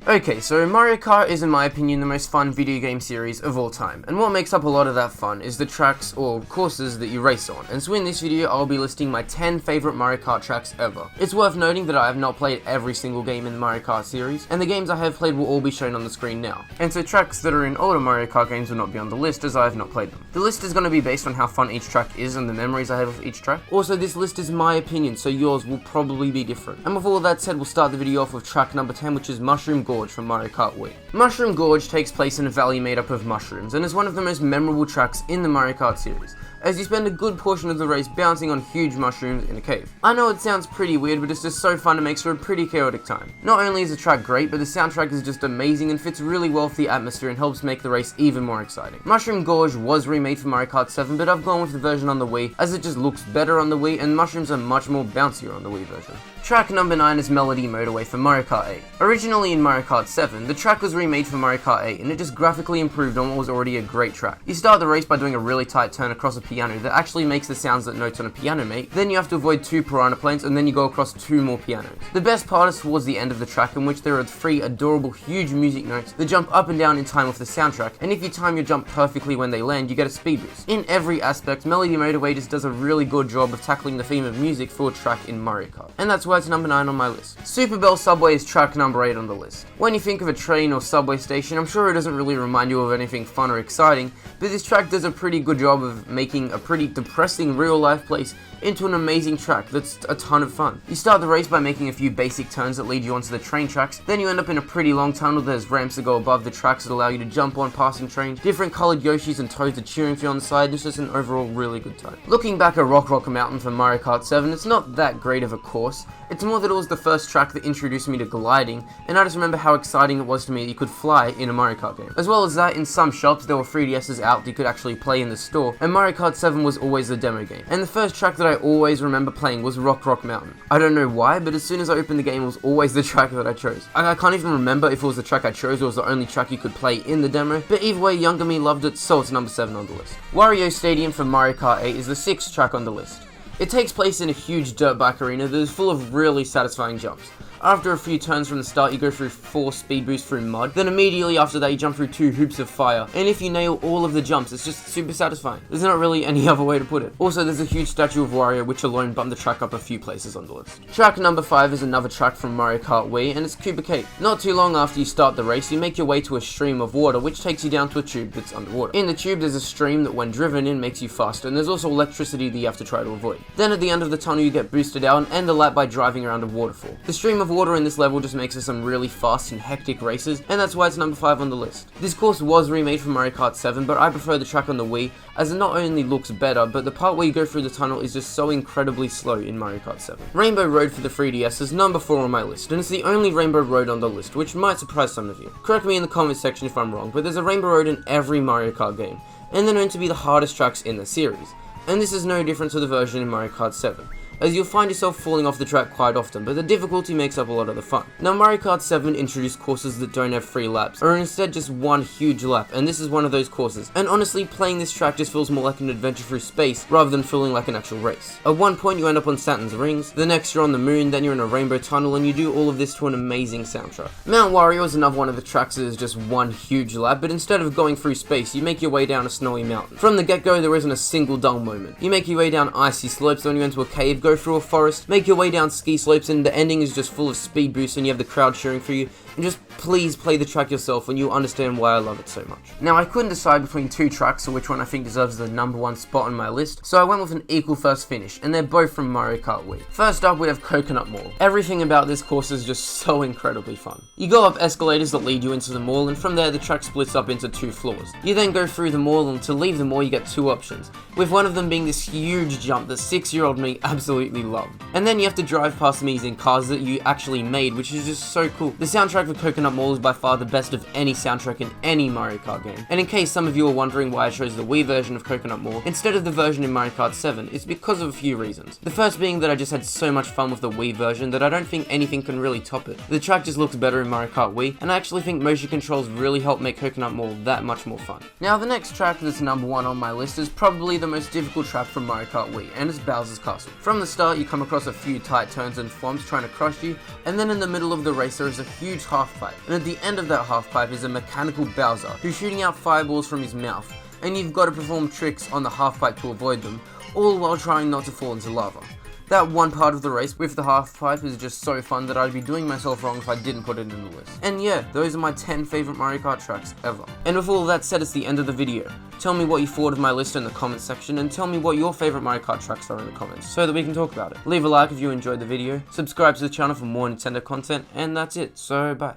Okay, so Mario Kart is in my opinion the most fun video game series of all time, and what makes up a lot of that fun is the tracks or courses that you race on, and so in this video I'll be listing my 10 favourite Mario Kart tracks ever. It's worth noting that I have not played every single game in the Mario Kart series, and the games I have played will all be shown on the screen now, and so tracks that are in older Mario Kart games will not be on the list as I have not played them. The list is going to be based on how fun each track is and the memories I have of each track. Also, this list is my opinion, so yours will probably be different. And with all that said, we'll start the video off with track number 10, which is Mushroom Gorge from Mario Kart Wii. Mushroom Gorge takes place in a valley made up of mushrooms, and is one of the most memorable tracks in the Mario Kart series, as you spend a good portion of the race bouncing on huge mushrooms in a cave. I know it sounds pretty weird, but it's just so fun and makes for a pretty chaotic time. Not only is the track great, but the soundtrack is just amazing and fits really well with the atmosphere and helps make the race even more exciting. Mushroom Gorge was remade for Mario Kart 7, but I've gone with the version on the Wii, as it just looks better on the Wii, and mushrooms are much more bouncier on the Wii version. Track number 9 is Melody Motorway for Mario Kart 8. Originally in Mario Kart 7, the track was remade for Mario Kart 8, and it just graphically improved on what was already a great track. You start the race by doing a really tight turn across a piano that actually makes the sounds that notes on a piano make, then you have to avoid 2 piranha planes, and then you go across 2 more pianos. The best part is towards the end of the track, in which there are 3 adorable huge music notes that jump up and down in time with the soundtrack, and if you time your jump perfectly when they land, you get a speed boost. In every aspect, Melody Motorway just does a really good job of tackling the theme of music for a track in Mario Kart, and that's why it's number 9 on my list. Super Bell Subway is track number 8 on the list. When you think of a train or subway station, I'm sure it doesn't really remind you of anything fun or exciting, but this track does a pretty good job of making a pretty depressing real-life place into an amazing track that's a ton of fun. You start the race by making a few basic turns that lead you onto the train tracks, then you end up in a pretty long tunnel. There's ramps that go above the tracks that allow you to jump on passing trains, different coloured Yoshis and Toads are cheering for you on the side, and it's just an overall really good time. Looking back at Rock Mountain for Mario Kart 7, it's not that great of a course, it's more that it was the first track that introduced me to gliding, and I just remember how exciting it was to me that you could fly in a Mario Kart game. As well as that, in some shops there were 3DSs out that you could actually play in the store, and Mario Kart 7 was always the demo game. And the first track that I always remember playing was Rock Mountain. I don't know why, but as soon as I opened the game, it was always the track that I chose. I can't even remember if it was the track I chose or it was the only track you could play in the demo, but either way, younger me loved it, so it's number 7 on the list. Wario Stadium for Mario Kart 8 is the 6th track on the list. It takes place in a huge dirt bike arena that is full of really satisfying jumps. After a few turns from the start, you go through 4 speed boosts through mud, then immediately after that you jump through 2 hoops of fire, and if you nail all of the jumps, it's just super satisfying. There's not really any other way to put it. Also, there's a huge statue of Wario, which alone bumped the track up a few places on the list. Track number 5 is another track from Mario Kart Wii, and it's Kubercate. Not too long after you start the race, you make your way to a stream of water, which takes you down to a tube that's underwater. In the tube, there's a stream that when driven in makes you faster, and there's also electricity that you have to try to avoid. Then at the end of the tunnel, you get boosted out and end the lap by driving around a waterfall. The stream of water in this level just makes for some really fast and hectic races, and that's why it's number 5 on the list. This course was remade for Mario Kart 7, but I prefer the track on the Wii, as it not only looks better, but the part where you go through the tunnel is just so incredibly slow in Mario Kart 7. Rainbow Road for the 3DS is number 4 on my list, and it's the only Rainbow Road on the list, which might surprise some of you. Correct me in the comments section if I'm wrong, but there's a Rainbow Road in every Mario Kart game, and they're known to be the hardest tracks in the series, and this is no different to the version in Mario Kart 7. As you'll find yourself falling off the track quite often, but the difficulty makes up a lot of the fun. Now, Mario Kart 7 introduced courses that don't have 3 laps, or instead just one huge lap, and this is one of those courses. And honestly, playing this track just feels more like an adventure through space, rather than feeling like an actual race. At one point you end up on Saturn's rings, the next you're on the moon, then you're in a rainbow tunnel, and you do all of this to an amazing soundtrack. Mount Wario is another one of the tracks that is just one huge lap, but instead of going through space, you make your way down a snowy mountain. From the get-go, there isn't a single dull moment. You make your way down icy slopes, then you enter a cave, go through a forest, make your way down ski slopes, and the ending is just full of speed boosts and you have the crowd cheering for you, and just please play the track yourself and you'll understand why I love it so much. Now, I couldn't decide between 2 tracks or which one I think deserves the number 1 spot on my list, so I went with an equal first finish, and they're both from Mario Kart Wii. First up, we have Coconut Mall. Everything about this course is just so incredibly fun. You go up escalators that lead you into the mall, and from there the track splits up into 2 floors. You then go through the mall, and to leave the mall you get 2 options, with one of them being this huge jump that 6-year-old me absolutely loved. And then you have to drive past amazing cars that you actually made, which is just so cool. The soundtrack for Coconut Mall is by far the best of any soundtrack in any Mario Kart game. And in case some of you are wondering why I chose the Wii version of Coconut Mall instead of the version in Mario Kart 7, it's because of a few reasons. The first being that I just had so much fun with the Wii version that I don't think anything can really top it. The track just looks better in Mario Kart Wii, and I actually think motion controls really help make Coconut Mall that much more fun. Now, the next track that's number 1 on my list is probably the most difficult track from Mario Kart Wii, and it's Bowser's Castle. From the start, you come across a few tight turns and flumps trying to crush you, and then in the middle of the race there is a huge half-pipe, and at the end of that half-pipe is a mechanical Bowser who's shooting out fireballs from his mouth, and you've got to perform tricks on the half-pipe to avoid them, all while trying not to fall into lava. That one part of the race with the half-pipe is just so fun that I'd be doing myself wrong if I didn't put it in the list. And yeah, those are my 10 favourite Mario Kart tracks ever. And with all of that said, it's the end of the video. Tell me what you thought of my list in the comments section, and tell me what your favourite Mario Kart tracks are in the comments, so that we can talk about it. Leave a like if you enjoyed the video, subscribe to the channel for more Nintendo content, and that's it, so bye.